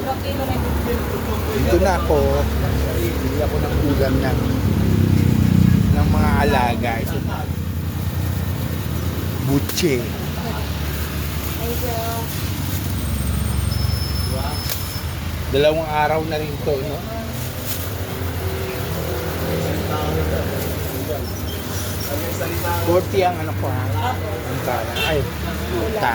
Dito na ako. Bili ako ng ulam ng mga alaga. Ito na. Butche. Dalawang araw na rin to, no? Forty ang ano ko, ha? Ang kala. Ay, puta.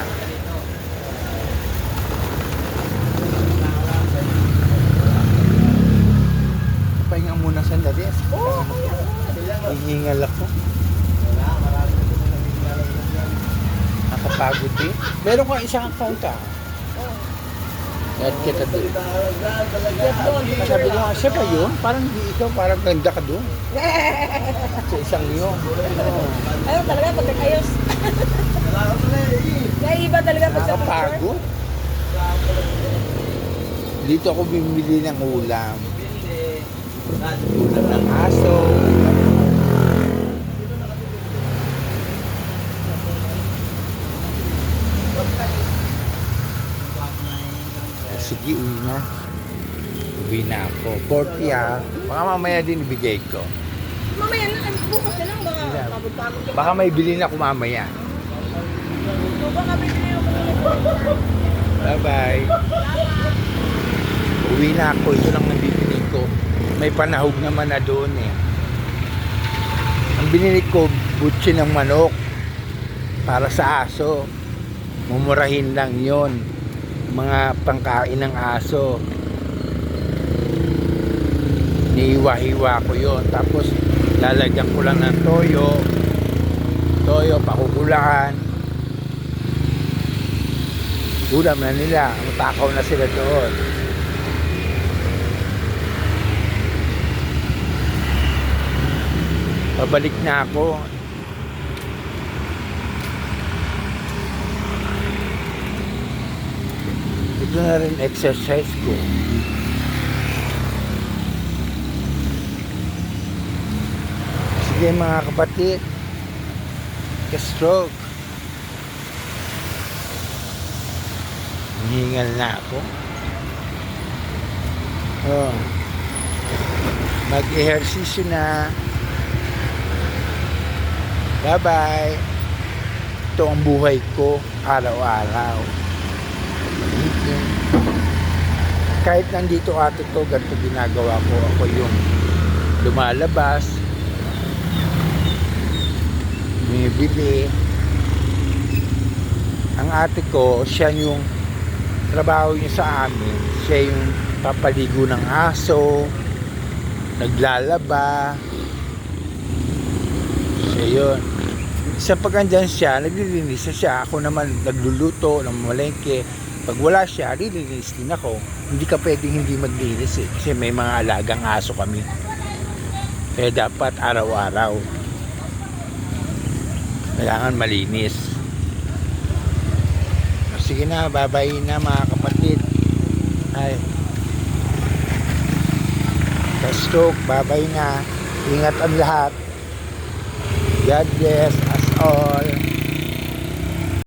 Pahinga muna sandali. Hihingal ako. Nakapagod eh. Meron kang isang account ka. Add kita doon. Sabi ko nga, siya ba yun? Parang hindi ikaw, parang ganda ka doon. Sa isang yun. Ayaw talaga pag nag-ayos. Naiiba talaga pag sa picture. Nakapagod. Dito ako bumili ng ulam. Ulam ng aso. Sige, uwi na. Uwi na ako. 40 ha. Baka mamaya din ibigay ko. Mamaya na, bukas na lang baka pagod-pagod ka. Baka may bilhin ako mamaya. Baka bibili ako. Bye-bye. Uwi na ako. Ito lang nabibili ko. May panahog naman na doon eh. Ang binili ko, butche ng manok. Para sa aso. Mumurahin lang yon, mga pangkain ng aso. Nihiwa-hiwa ko yon. Tapos lalagyan ko lang ng toyo, pakukulaan. Ulam na nila, matakaw na sila doon. Pabalik na ako. Ito na rin exercise ko. Sige mga kapatid, ka-stroke. Hihingal na ako. Oh. Mag-ehersisyo na. Bye-bye. Ito ang buhay ko araw-araw. Kahit nandito ate to, ganito ginagawa ko. Ako yung lumalabas, bumibili. Ang ate ko, siya yung trabaho niya sa amin. Siya yung papaligo ng aso, naglalaba. Siya yun. Sa pagkandyan siya, naglilinis siya. Ako naman nagluluto ng malengke. Pag wala siya, lilinis din ako. Hindi ka pwedeng hindi maglinis eh. Kasi may mga alagang aso kami. Kaya dapat araw-araw kailangan malinis. Sige na, bye-bye na mga kapatid. Ay. Ka-stroke, bye-bye na. Ingat ang lahat. God bless us all.